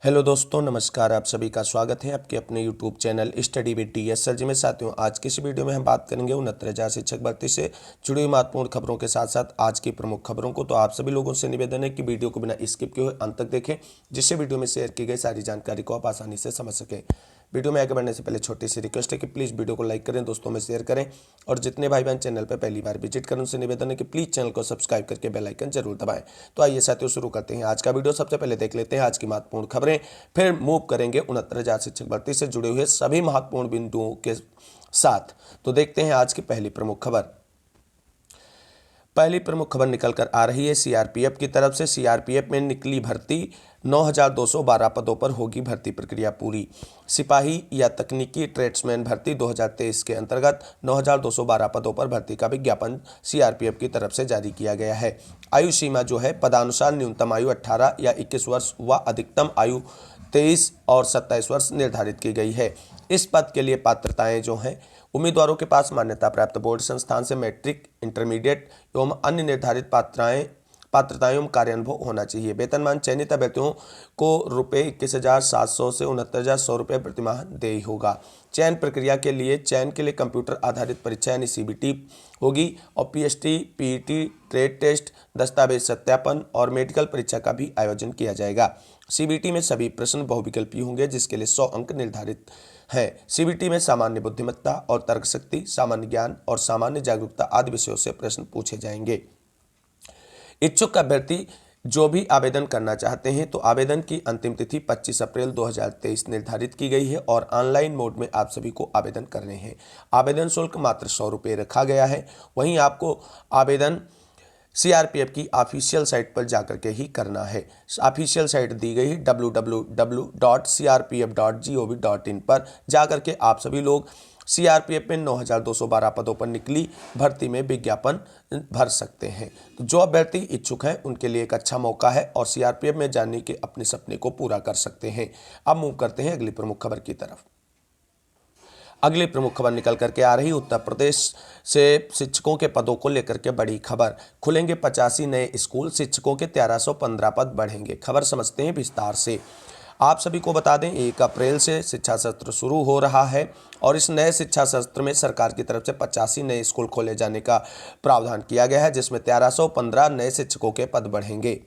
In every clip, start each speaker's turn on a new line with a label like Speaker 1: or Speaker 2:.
Speaker 1: Hello दोस्तों, नमस्कार। आप सभी का स्वागत है आपके अपने YouTube channel study with TS sir ji में। साथियों, आज की इस वीडियो में हम बात करेंगे 69,000 शिक्षक भर्ती से जुड़ी हुई महत्वपूर्ण खबरों के साथ साथ आज की प्रमुख खबरों को। तो आप सभी लोगों से निवेदन है कि वीडियो को बिना स्किप किए हुए अंत तक देखें, जिससे वीडियो में शेयर की गई सारी जानकारी को आप आसानी से समझ सकें। वीडियो में आगे बढ़ने से पहले छोटी सी रिक्वेस्ट है कि प्लीज़ वीडियो को लाइक करें, दोस्तों में शेयर करें, और जितने भाई बहन चैनल पर पहली बार विजिट करें उनसे निवेदन है कि प्लीज़ चैनल को सब्सक्राइब करके बेल आइकन जरूर दबाएं। तो आइए साथियों, शुरू करते हैं आज का वीडियो। सबसे पहले देख लेते हैं आज की महत्वपूर्ण खबरें, फिर मूव करेंगे 69,000 शिक्षक भर्ती से जुड़े हुए सभी महत्वपूर्ण बिंदुओं के साथ। तो देखते हैं आज की पहली प्रमुख खबर। पहली प्रमुख खबर निकल कर आ रही है सीआरपीएफ की तरफ से। सीआरपीएफ में निकली भर्ती, 9,212 पदों पर होगी भर्ती प्रक्रिया पूरी। सिपाही या तकनीकी ट्रेड्समैन भर्ती 2023 के अंतर्गत 9,212 पदों पर भर्ती का विज्ञापन सीआरपीएफ की तरफ से जारी किया गया है। आयु सीमा जो है, पदानुसार न्यूनतम आयु 18 या 21 वर्ष व अधिकतम आयु 23 और 27 वर्ष निर्धारित की गई है। इस पद के लिए पात्रताएं जो हैं, उम्मीदवारों के पास मान्यता प्राप्त बोर्ड संस्थान से मैट्रिक, इंटरमीडिएट एवं अन्य निर्धारित पात्रताएं एवं कार्यानुभव होना चाहिए। वेतनमान चयनित अभ्यर्थियों को ₹21,700 से ₹69,100 प्रतिमाह देय होगा। चयन प्रक्रिया के लिए कंप्यूटर आधारित परीक्षा यानी सीबीटी होगी और पीएसटी, पीईटी, ट्रेड टेस्ट, दस्तावेज सत्यापन और मेडिकल परीक्षा का भी आयोजन किया जाएगा। सीबीटी में सभी प्रश्न बहुविकल्पी होंगे, जिसके लिए 100 अंक निर्धारित है। सीबीटी में सामान्य बुद्धिमत्ता और तर्क शक्ति, सामान्य ज्ञान और सामान्य जागरूकता आदि विषयों से प्रश्न पूछे जाएंगे। इच्छुक अभ्यर्थी जो भी आवेदन करना चाहते हैं तो आवेदन की अंतिम तिथि 25 अप्रैल 2023 निर्धारित की गई है और ऑनलाइन मोड में आप सभी को आवेदन करने हैं। आवेदन शुल्क मात्र ₹100 रखा गया है। वहीं आपको आवेदन सीआरपीएफ की ऑफिशियल साइट पर जाकर के ही करना है। ऑफिशियल साइट दी गई है www.crpf.gov.in पर जाकर के आप सभी लोग सीआरपीएफ में 9,212 पदों पर निकली भर्ती में विज्ञापन भर सकते हैं। तो जो अभ्यर्थी इच्छुक हैं उनके लिए एक अच्छा मौका है और सीआरपीएफ में जाने के अपने सपने को पूरा कर सकते हैं। अब मूव करते हैं अगली प्रमुख खबर की तरफ। अगली प्रमुख खबर निकल करके आ रही उत्तर प्रदेश से शिक्षकों के पदों को लेकर के बड़ी खबर। खुलेंगे 85 नए स्कूल, शिक्षकों के 1,315 पद बढ़ेंगे। खबर समझते हैं विस्तार से। आप सभी को बता दें, 1 अप्रैल से शिक्षा सत्र शुरू हो रहा है और इस नए शिक्षा सत्र में सरकार की तरफ से 85 नए स्कूल खोले जाने का प्रावधान किया गया है, जिसमें 1,315 नए शिक्षकों के पद बढ़ेंगे।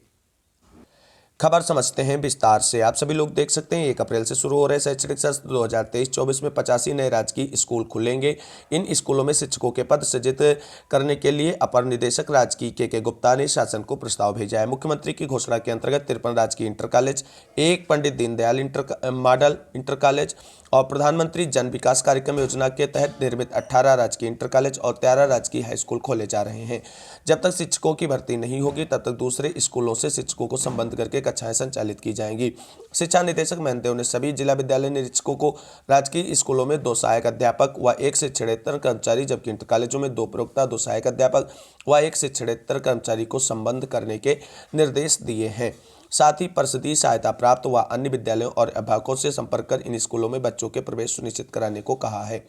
Speaker 1: खबर समझते हैं विस्तार से। आप सभी लोग देख सकते हैं, 1 अप्रैल से शुरू हो रहे शैक्षणिक सत्र 2023-24 में 85 नए राजकीय स्कूल खुलेंगे। इन स्कूलों में शिक्षकों के पद सृजित करने के लिए अपर निदेशक राजकीय के गुप्ता ने शासन को प्रस्ताव भेजा है। मुख्यमंत्री की घोषणा के अंतर्गत 53 राजकीय inter college, 1 Pandit Deendayal model inter college और प्रधानमंत्री जन विकास कार्यक्रम योजना के तहत निर्मित 18 राजकीय इंटर कॉलेज और 13 राजकीय हाई स्कूल खोले जा रहे हैं। जब तक शिक्षकों की भर्ती नहीं होगी तब तक दूसरे स्कूलों से शिक्षकों को संबंध करके कक्षाएं संचालित की जाएंगी। शिक्षा निदेशक महंत ने सभी जिला विद्यालय निरीक्षकों को राजकीय स्कूलों में 2 सहायक अध्यापक व 1 शिक्षणेतर कर्मचारी, जबकि इंटर कॉलेजों में 2 प्रवक्ता, 2 सहायक अध्यापक व 1 शिक्षणेतर कर्मचारी को संबंध करने के निर्देश दिए हैं। साथ ही परिषदीय सहायता प्राप्त व अन्य विद्यालयों और अभिभावकों से संपर्क कर इन स्कूलों में बच्चों के प्रवेश सुनिश्चित कराने को कहा है।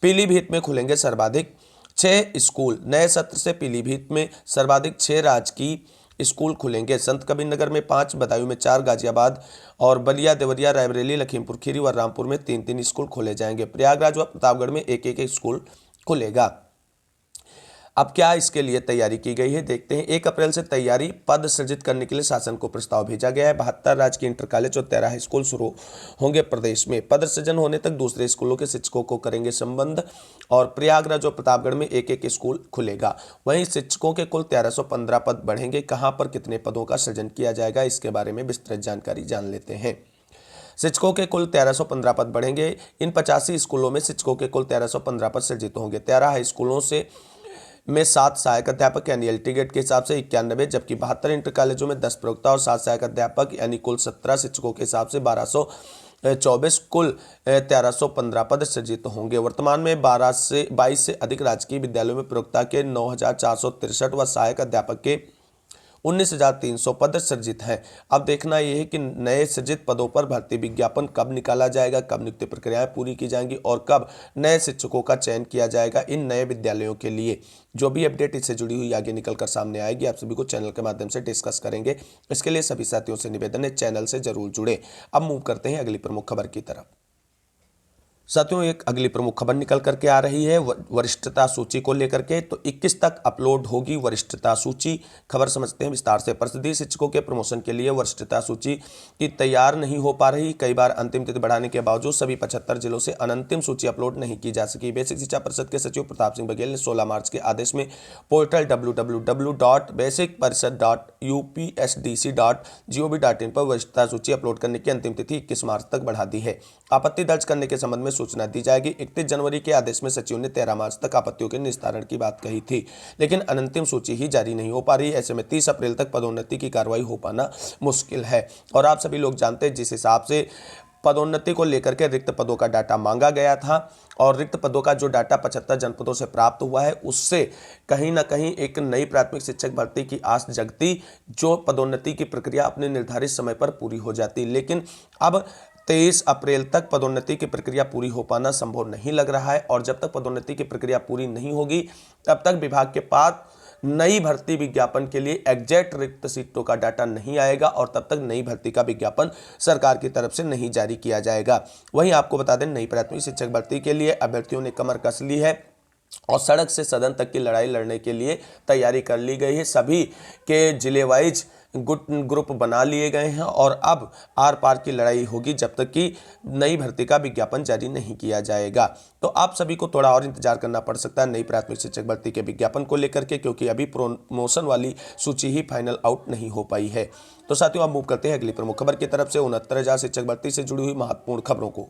Speaker 1: पीलीभीत में खुलेंगे सर्वाधिक 6 स्कूल। नए सत्र से पीलीभीत में सर्वाधिक 6 राजकीय स्कूल खुलेंगे। संत कबीरनगर में 5, बदायूं में 4, गाजियाबाद और बलिया, देवरिया, रायबरेली, लखीमपुर खीरी व रामपुर में 3-3 स्कूल खोले जाएंगे। प्रयागराज व प्रतापगढ़ में 1-1 स्कूल खुलेगा। अब क्या इसके लिए तैयारी की गई है, देखते हैं। 1 अप्रैल से तैयारी। पद सृजित करने के लिए शासन को प्रस्ताव भेजा गया है। 72 राजकीय इंटर कॉलेज और 13 स्कूल शुरू होंगे प्रदेश में। पद सृजन होने तक दूसरे स्कूलों के शिक्षकों को करेंगे संबंध और प्रयागराज और प्रतापगढ़ में 1-1 स्कूल खुलेगा। वहीं शिक्षकों के कुल 1,315 पद बढ़ेंगे। कहां पर कितने पदों का सृजन किया जाएगा, इसके बारे में विस्तृत जानकारी जान लेते हैं। शिक्षकों के कुल 1,315 पद बढ़ेंगे। इन 85 स्कूलों में शिक्षकों के कुल 1,315 पद सृजित होंगे। 13 हाई स्कूलों में 7 सहायक अध्यापक यानी एलटी गेट के हिसाब से 91, जबकि 72 इंटर कॉलेजों में 10 प्रवक्ता और 7 सहायक अध्यापक यानी कुल 17 शिक्षकों के हिसाब से 1,224, कुल 1,315 पद सृजित होंगे। वर्तमान में 22 से अधिक राजकीय विद्यालयों में प्रवक्ता के 9,463 व सहायक अध्यापक के 19,300 पद सृजित हैं। अब देखना यह है कि नए सृजित पदों पर भर्ती विज्ञापन कब निकाला जाएगा, कब नियुक्ति प्रक्रियाएं पूरी की जाएंगी और कब नए शिक्षकों का चयन किया जाएगा इन नए विद्यालयों के लिए। जो भी अपडेट इससे जुड़ी हुई आगे निकलकर सामने आएगी आप सभी को चैनल के माध्यम से डिस्कस करेंगे। इसके लिए सभी साथियों से निवेदन है, चैनल से जरूर जुड़े। अब मूव करते हैं अगली प्रमुख खबर की तरफ। साथियों, एक अगली प्रमुख खबर निकल करके आ रही है वरिष्ठता सूची को लेकर के। तो 21 तक अपलोड होगी वरिष्ठता सूची। खबर समझते हैं विस्तार से। परिषदीय शिक्षकों के प्रमोशन के लिए वरिष्ठता सूची की तैयार नहीं हो पा रही। कई बार अंतिम तिथि बढ़ाने के बावजूद सभी 75 जिलों से अनंतिम सूची अपलोड नहीं की जा सकी। बेसिक शिक्षा परिषद के सचिव प्रताप सिंह बघेल ने 16 मार्च के आदेश में पोर्टल www.basicparishad.upsdc.gov.in पर वरिष्ठता सूची अपलोड करने की अंतिम तिथि 21 मार्च तक बढ़ा दी है। आपत्ति दर्ज करने के संबंध में सूचना दी जाएगी। 31 जनवरी के आदेश में सचिव ने 13 मार्च तक आपत्तियों के निस्तारण की बात कही थी, लेकिन अंतिम सूची ही जारी नहीं हो पा रही। ऐसे में 30 अप्रैल तक पदोन्नति की कार्रवाई हो पाना मुश्किल है। और आप सभी लोग जानते हैं जिस हिसाब से पदोन्नति को लेकर के रिक्त पदों का डाटा मांगा गया था और रिक्त पदों का जो डाटा 75 जनपदों से प्राप्त हुआ है उससे कहीं ना कहीं एक नई प्राथमिक शिक्षक भर्ती की आस जगती, जो पदोन्नति की प्रक्रिया अपने निर्धारित समय पर पूरी हो जाती। लेकिन अब 23 अप्रैल तक पदोन्नति की प्रक्रिया पूरी हो पाना संभव नहीं लग रहा है और जब तक पदोन्नति की प्रक्रिया पूरी नहीं होगी तब तक विभाग के पास नई भर्ती विज्ञापन के लिए एग्जैक्ट रिक्त सीटों का डाटा नहीं आएगा और तब तक नई भर्ती का विज्ञापन सरकार की तरफ से नहीं जारी किया जाएगा। वहीं आपको बता दें, नई प्राथमिक शिक्षक भर्ती के लिए अभ्यर्थियों ने कमर कस ली है और सड़क से सदन तक की लड़ाई लड़ने के लिए तैयारी कर ली गई है। सभी के जिले वाइज ग्रुप बना लिए गए हैं और अब आर पार की लड़ाई होगी जब तक कि नई भर्ती का विज्ञापन जारी नहीं किया जाएगा। तो आप सभी को थोड़ा और इंतजार करना पड़ सकता है नई प्राथमिक शिक्षक भर्ती के विज्ञापन को लेकर के, क्योंकि अभी प्रमोशन वाली सूची ही फाइनल आउट नहीं हो पाई है। तो साथियों, आप मूव करते हैं अगली प्रमुख खबर की तरफ से 69,000 शिक्षक भर्ती से जुड़ी हुई महत्वपूर्ण खबरों को।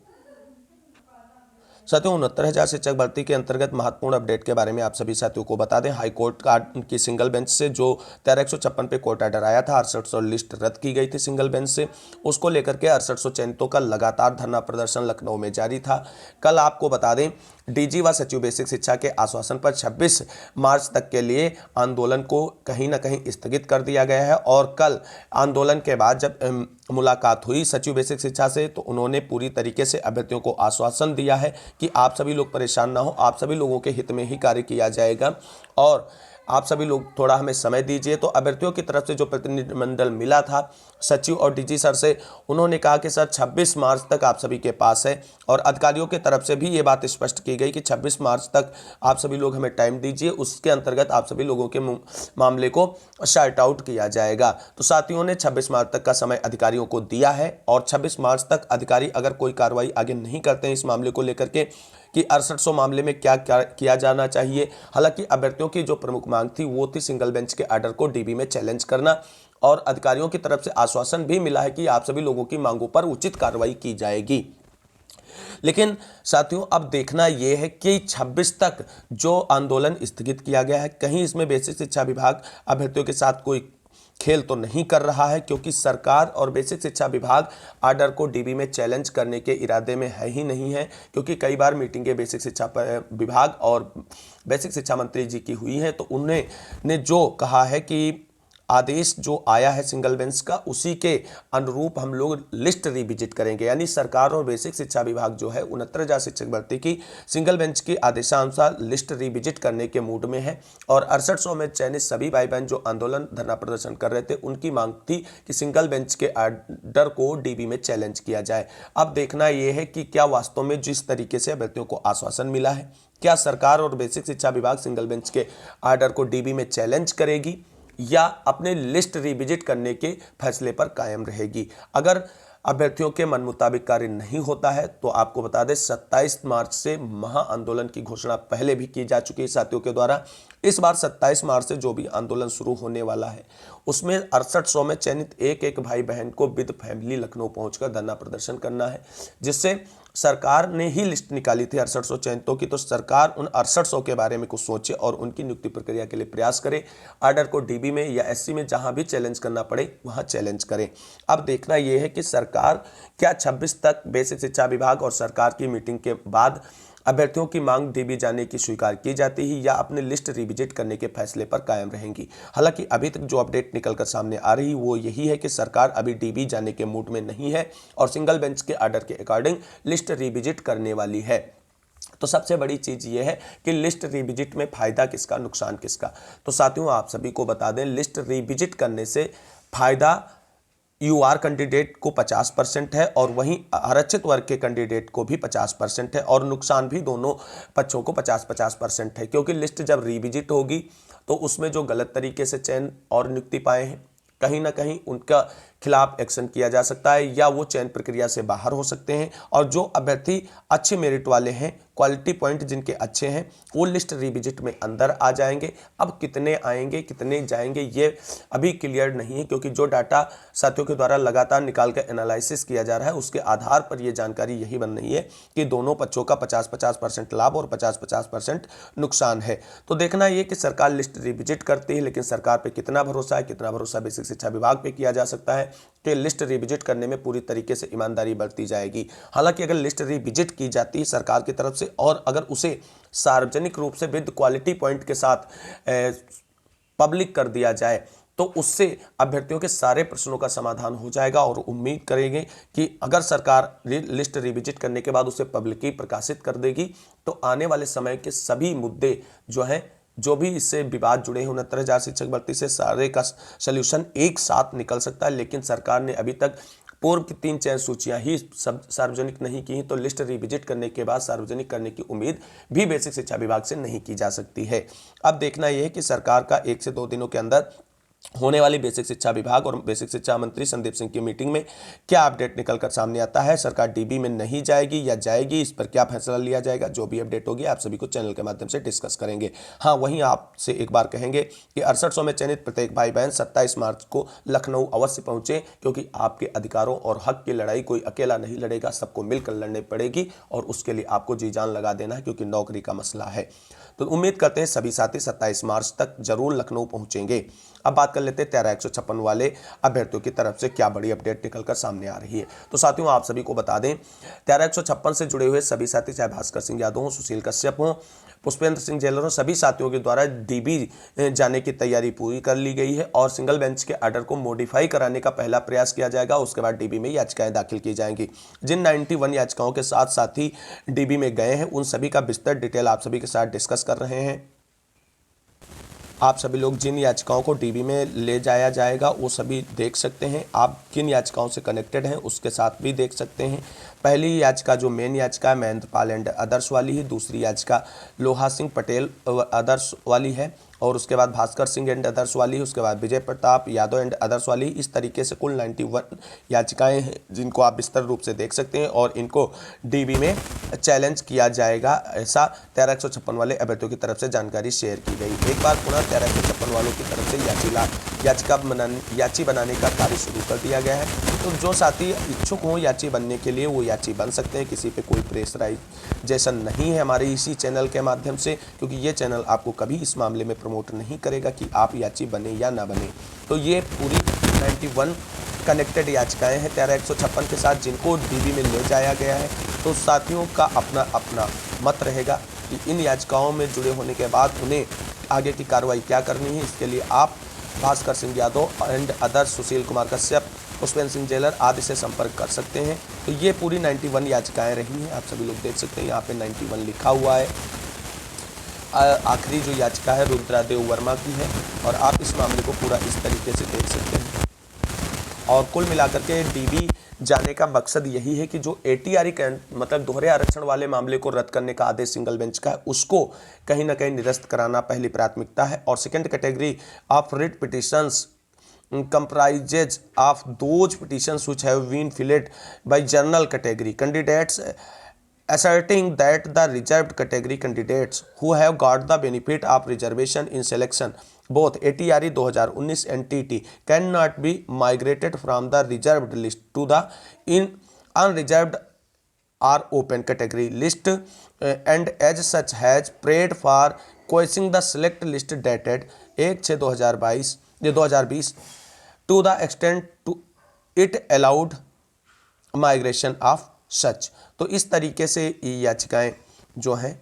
Speaker 1: साथियों, 69,000 शिक्षक भर्ती के अंतर्गत महत्वपूर्ण अपडेट के बारे में आप सभी साथियों को बता दें। हाईकोर्ट की सिंगल बेंच से जो 13,156 पे कोर्ट ऑर्डर आया था, 6800 लिस्ट रद्द की गई थी सिंगल बेंच से, उसको लेकर के 6800 चयनितों का लगातार धरना प्रदर्शन लखनऊ में जारी था। कल आपको बता दें, डीजी व सचिव बेसिक शिक्षा के आश्वासन पर 26 मार्च तक के लिए आंदोलन को कहीं ना कहीं स्थगित कर दिया गया है और कल आंदोलन के बाद जब मुलाकात हुई सचिव बेसिक शिक्षा से तो उन्होंने पूरी तरीके से अभ्यर्थियों को आश्वासन दिया है कि आप सभी लोग परेशान ना हो, आप सभी लोगों के हित में ही कार्य किया जाएगा और आप सभी लोग थोड़ा हमें समय दीजिए। तो अभ्यर्थियों की तरफ से जो प्रतिनिधिमंडल मिला था सचिव और डीजी सर से, उन्होंने कहा कि सर 26 मार्च तक आप सभी के पास है और अधिकारियों की तरफ से भी ये बात स्पष्ट की गई कि 26 मार्च तक आप सभी लोग हमें टाइम दीजिए, उसके अंतर्गत आप सभी लोगों के मामले को शार्ट आउट किया जाएगा। तो साथियों ने 26 मार्च तक का समय अधिकारियों को दिया है और 26 मार्च तक अधिकारी अगर कोई कार्रवाई आगे नहीं करते हैं इस मामले को लेकर के कि 6800 मामले में क्या किया जाना चाहिए। हालांकि अभ्यर्थियों की जो प्रमुख मांग थी वो थी सिंगल बेंच के आर्डर को डीबी में चैलेंज करना और अधिकारियों की तरफ से आश्वासन भी मिला है कि आप सभी लोगों की मांगों पर उचित कार्रवाई की जाएगी। लेकिन साथियों, अब देखना यह है कि 26 तक जो आंदोलन स्थगित किया गया है, कहीं इसमें बेसिक शिक्षा विभाग अभ्यर्थियों के साथ कोई खेल तो नहीं कर रहा है, क्योंकि सरकार और बेसिक शिक्षा विभाग आर्डर को डीबी में चैलेंज करने के इरादे में है ही नहीं है। क्योंकि कई बार मीटिंगें बेसिक शिक्षा विभाग और बेसिक शिक्षा मंत्री जी की हुई हैं तो उन्होंने जो कहा है कि आदेश जो आया है सिंगल बेंच का उसी के अनुरूप हम लोग लिस्ट रिविजिट करेंगे। यानी सरकार और बेसिक शिक्षा विभाग जो है 69,000 शिक्षक भर्ती की सिंगल बेंच के आदेशानुसार लिस्ट रिविजिट करने के मूड में है और 6800 में चयनित सभी भाई बहन जो आंदोलन धरना प्रदर्शन कर रहे थे उनकी मांग थी कि सिंगल बेंच के आर्डर को डीबी में चैलेंज किया जाए। अब देखना यह है कि क्या वास्तव में जिस तरीके से अभ्यर्थियों को आश्वासन मिला है, क्या सरकार और बेसिक शिक्षा विभाग सिंगल बेंच के आर्डर को डीबी में चैलेंज करेगी या अपने लिस्ट रिविजिट करने के फैसले पर कायम रहेगी। अगर अभ्यर्थियों के मन मुताबिक कार्य नहीं होता है तो आपको बता दें 27 मार्च से महा आंदोलन की घोषणा पहले भी की जा चुकी है साथियों के द्वारा। इस बार 27 मार्च से जो भी आंदोलन शुरू होने वाला है उसमें 6800 में चयनित एक एक भाई बहन को विद फैमिली लखनऊ पहुंचकर धरना प्रदर्शन करना है, जिससे सरकार ने ही लिस्ट निकाली थी 6800 चयनितों की, तो सरकार उन 6800 के बारे में कुछ सोचे और उनकी नियुक्ति प्रक्रिया के लिए प्रयास करे। आर्डर को डीबी में या एससी में जहां भी चैलेंज करना पड़े वहां चैलेंज करें। अब देखना यह है कि सरकार क्या 26 तक बेसिक शिक्षा विभाग और सरकार की मीटिंग के बाद अभ्यर्थियों की मांग डीबी जाने की स्वीकार की जाती है या अपने लिस्ट रिविजिट करने के फैसले पर कायम रहेंगी। हालांकि अभी तक जो अपडेट निकलकर सामने आ रही वो यही है कि सरकार अभी डीबी जाने के मूड में नहीं है और सिंगल बेंच के आर्डर के अकॉर्डिंग लिस्ट रिविजिट करने वाली है। तो सबसे बड़ी चीज ये है कि लिस्ट रिविजिट में फायदा किसका, नुकसान किसका। तो साथियों आप सभी को बता दें, लिस्ट रिविजिट करने से फायदा यूआर कैंडिडेट को 50% है और वहीं आरक्षित वर्ग के कैंडिडेट को भी 50% है और नुकसान भी दोनों पक्षों को 50-50% है, क्योंकि लिस्ट जब रिविजिट होगी तो उसमें जो गलत तरीके से चयन और नियुक्ति पाए हैं कहीं ना कहीं उनका खिलाफ एक्शन किया जा सकता है या वो चयन प्रक्रिया से बाहर हो सकते हैं। और जो अभ्यर्थी अच्छे मेरिट वाले हैं, क्वालिटी पॉइंट जिनके अच्छे हैं, वो लिस्ट रिविजिट में अंदर आ जाएंगे। अब कितने आएंगे कितने जाएंगे ये अभी क्लियर नहीं है, क्योंकि जो डाटा साथियों के द्वारा लगातार निकाल कर एनालिसिस किया जा रहा है उसके आधार पर यह जानकारी यही बन रही है कि दोनों पक्षों का 50-50% लाभ और 50-50% नुकसान है। तो देखना यह कि सरकार लिस्ट रिविजिट करती है, लेकिन सरकार पर कितना भरोसा है, कितना भरोसा बेसिक शिक्षा विभाग पे किया जा सकता है कि लिस्ट रिविजिट करने में पूरी तरीके से ईमानदारी बरती जाएगी। हालांकि अगर लिस्ट रिविजिट की जाती है सरकार की तरफ से और अगर उसे सार्वजनिक रूप से विद क्वालिटी पॉइंट के साथ पब्लिक कर दिया जाए तो उससे अभ्यर्थियों के सारे प्रश्नों का समाधान हो जाएगा और उम्मीद करेंगे कि अगर सरकार लिस्ट रिविजिट करने के बाद उसे पब्लिकली प्रकाशित कर देगी तो आने वाले समय के सभी मुद्दे जो हैं, जो भी इससे विवाद जुड़े हैं 69,000 शिक्षक भर्ती से, सारे का सल्यूशन एक साथ निकल सकता है। लेकिन सरकार ने अभी तक पूर्व की 3 चयन सूचियां ही सब सार्वजनिक नहीं की, तो लिस्ट रिविजिट करने के बाद सार्वजनिक करने की उम्मीद भी बेसिक शिक्षा विभाग से नहीं की जा सकती है। अब देखना यह है कि सरकार का 1 से 2 दिनों के अंदर होने वाली बेसिक शिक्षा विभाग और बेसिक शिक्षा मंत्री संदीप सिंह की मीटिंग में क्या अपडेट निकलकर सामने आता है। सरकार डीबी में नहीं जाएगी या जाएगी, इस पर क्या फैसला लिया जाएगा, जो भी अपडेट होगी आप सभी को चैनल के माध्यम से डिस्कस करेंगे। हाँ, वहीं आपसे एक बार कहेंगे कि 6800 में चयनित प्रत्येक भाई बहन 27 मार्च को लखनऊ अवश्य पहुंचे, क्योंकि आपके अधिकारों और हक की लड़ाई कोई अकेला नहीं लड़ेगा, सबको मिलकर लड़नी पड़ेगी और उसके लिए आपको जी जान लगा देना है, क्योंकि नौकरी का मसला है। तो उम्मीद करते हैं सभी साथी 27 मार्च तक जरूर लखनऊ पहुंचेंगे। अब बात कर लेते हैं 13,156 वाले अभ्यर्थियों की तरफ से क्या बड़ी अपडेट निकलकर सामने आ रही है। तो साथियों आप सभी को बता दें, 13,156 से जुड़े हुए सभी साथी, चाहे भास्कर सिंह यादव हो, सुशील कश्यप हो, पुष्पेंद्र सिंह जेलर हो, सभी साथियों के द्वारा डीबी जाने की तैयारी पूरी कर ली गई है और सिंगल बेंच के आर्डर को मॉडिफाई कराने का पहला प्रयास किया जाएगा। उसके बाद डीबी में याचिकाएं दाखिल की जाएंगी। जिन 91 याचिकाओं के साथ साथी डीबी में गए हैं उन सभी का विस्तृत डिटेल आप सभी के साथ डिस्कस कर रहे हैं। आप सभी लोग जिन याचिकाओं को डीबी में ले जाया जाएगा वो सभी देख सकते हैं। आप किन याचिकाओं से कनेक्टेड हैं उसके साथ भी देख सकते हैं। पहली याचिका जो मेन याचिका है महेंद्र पाल एंड अदर्स वाली है, दूसरी याचिका लोहा सिंह पटेल अदर्स वाली है और उसके बाद भास्कर सिंह एंड अदर्स वाली है, उसके बाद विजय प्रताप यादव एंड अदर्स वाली। इस तरीके से कुल 91 याचिकाएं हैं जिनको आप विस्तृत रूप से देख सकते हैं और इनको डीबी में चैलेंज किया जाएगा, ऐसा 13,156 वाले अभ्यर्थियों की तरफ से जानकारी शेयर की गई। एक बार पुनः 13,156 वालों की तरफ से याची बनाने का कार्य शुरू कर दिया गया है। तो जो साथी इच्छुक हों याची बनने के लिए वो याची बन सकते हैं, किसी पे कोई प्रेशराइजेशन नहीं है हमारे इसी चैनल के माध्यम से, क्योंकि ये चैनल आपको कभी इस मामले में प्रमोट नहीं करेगा कि आप याची बने या ना बने। तो ये पूरी 91 कनेक्टेड याचिकाएं हैं 13,156 के साथ जिनको डीबी में ले जाया गया है। तो साथियों का अपना अपना मत रहेगा कि इन याचिकाओं में जुड़े होने के बाद उन्हें आगे की कार्रवाई क्या करनी है। इसके लिए आप Bhaskar Singh Yadav and others, Sushil Kumar Kashyap, Pushpendra Singh jailer आदि से संपर्क कर सकते हैं। तो ये पूरी 91 याचिकाएं रही हैं, आप सभी लोग देख सकते हैं यहाँ पे 91 लिखा हुआ है। आखिरी जो याचिका है रुद्रादेव वर्मा की है और आप इस मामले को पूरा इस तरीके से देख सकते हैं। और कुल मिलाकर के डीबी जाने का मकसद यही है कि जो एटीआरई मतलब दोहरे आरक्षण वाले मामले को रद्द करने का आदेश सिंगल बेंच का है उसको कहीं ना कहीं निरस्त कराना पहली प्राथमिकता है। और second category of writ petitions comprises of those petitions which have been filed by general category candidates asserting that the reserved category candidates who have got the benefit of reservation in selection both ATRE 2019 and TT cannot be migrated from the reserved list to the unreserved or open category list and as such has prayed for quashing the select list dated 1/6/2020 to the extent to it allowed migration of such. तो इस तरीके से ये याचिकाएं जो हैं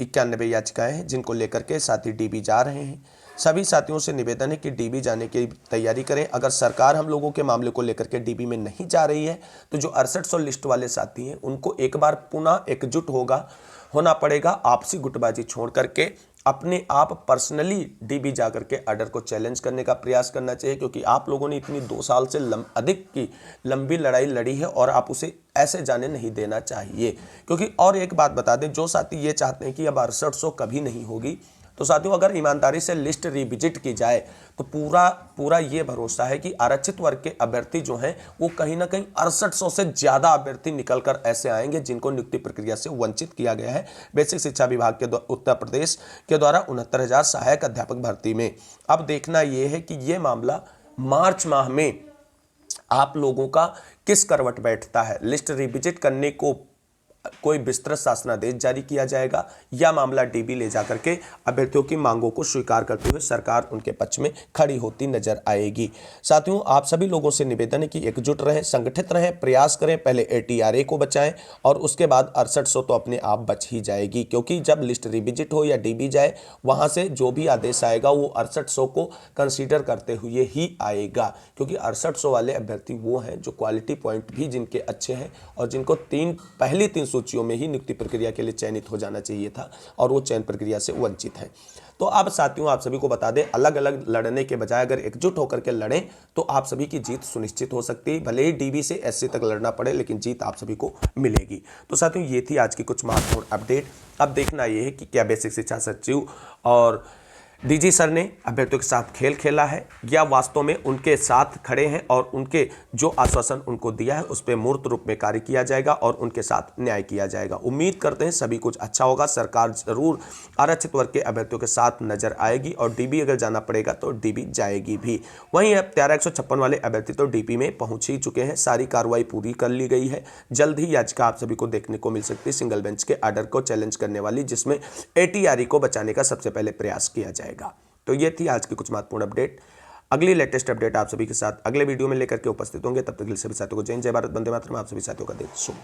Speaker 1: 91 याचिकाएं हैं जिनको लेकर के साथी डीबी जा रहे हैं। सभी साथियों से निवेदन है कि डीबी जाने की तैयारी करें। अगर सरकार हम लोगों के मामले को लेकर के डीबी में नहीं जा रही है तो जो 6800 लिस्ट वाले साथी हैं उनको एक बार पुनः एकजुट होना पड़ेगा। आपसी गुटबाजी छोड़ करके अपने आप पर्सनली डीबी जा करके ऑर्डर को चैलेंज करने का प्रयास करना चाहिए, क्योंकि आप लोगों ने इतनी 2 साल से अधिक की लंबी लड़ाई लड़ी है और आप उसे ऐसे जाने नहीं देना चाहिए। क्योंकि और एक बात बता दें, जो साथी ये चाहते हैं कि अब 6800 कभी नहीं होगी, तो साथियों अगर ईमानदारी से लिस्ट रिविजिट की जाए तो पूरा ये भरोसा है कि आरक्षित वर्ग के अभ्यर्थी जो हैं वो कहीं ना कहीं 6800 से ज़्यादा अभ्यर्थी निकलकर ऐसे आएंगे जिनको नियुक्ति प्रक्रिया से वंचित किया गया है बेसिक शिक्षा विभाग के उत्तर प्रदेश के द्वारा 69,000 सहायक अध्यापक भर्ती में। अब देखना ये है कि ये मामला मार्च माह में आप लोगों का किस करवट बैठता है। लिस्ट रिविजिट करने को कोई विस्तृत शासनादेश जारी किया जाएगा या मामला डीबी ले जाकर के अभ्यर्थियों की मांगों को स्वीकार करते हुए सरकार उनके पक्ष में खड़ी होती नजर आएगी। साथियों आप सभी लोगों से निवेदन है कि एकजुट रहें, संगठित रहें, प्रयास करें। पहले एटीआरए को बचाएं और उसके बाद 6800 तो अपने आप बच ही जाएगी, क्योंकि जब लिस्ट रिविजिट हो या डीबी जाए वहां से जो भी आदेश आएगा वो 6800 को कंसीडर करते हुए ही आएगा, क्योंकि 6800 वाले अभ्यर्थी वो हैं जो क्वालिटी पॉइंट भी जिनके अच्छे हैं और जिनको पहली 3 सूचियों में ही नियुक्ति प्रक्रिया के लिए चयनित हो जाना चाहिए था और वो चयन प्रक्रिया से वंचित है। तो अब साथियों आप सभी को बता दें, अलग अलग लड़ने के बजाय अगर एकजुट होकर के लड़ें तो आप सभी की जीत सुनिश्चित हो सकती है। भले ही डीबी से एससी तक लड़ना पड़े लेकिन जीत आप सभी को मिलेगी। तो साथियों ये थी आज की कुछ महत्वपूर्ण अपडेट। अब देखना यह है कि क्या बेसिक शिक्षा सचिव और डीजी सर ने अभ्यर्थियों के साथ खेल खेला है या वास्तव में उनके साथ खड़े हैं और उनके जो आश्वासन उनको दिया है उस पर मूर्त रूप में कार्य किया जाएगा और उनके साथ न्याय किया जाएगा। उम्मीद करते हैं सभी कुछ अच्छा होगा। सरकार जरूर आरक्षित वर्ग के अभ्यर्थियों के साथ नजर आएगी और डीबी अगर जाना पड़ेगा तो डीबी जाएगी भी। वहीं अब 13156 वाले अभ्यर्थी तो डीबी में पहुंच ही चुके हैं, सारी कार्रवाई पूरी कर ली गई है। जल्द ही याचिका आप सभी को देखने को मिल सकती है सिंगल बेंच के ऑर्डर को चैलेंज करने वाली, जिसमें एटीआरई को बचाने का सबसे पहले प्रयास किया जाएगा। तो ये थी आज की कुछ महत्वपूर्ण अपडेट। अगली लेटेस्ट अपडेट आप सभी के साथ अगले वीडियो में लेकर के उपस्थित होंगे। तब तक के लिए सभी साथियों को जय हिंद, जय भारत, वंदे मातरम। आप सभी साथियों का दिन शुभ।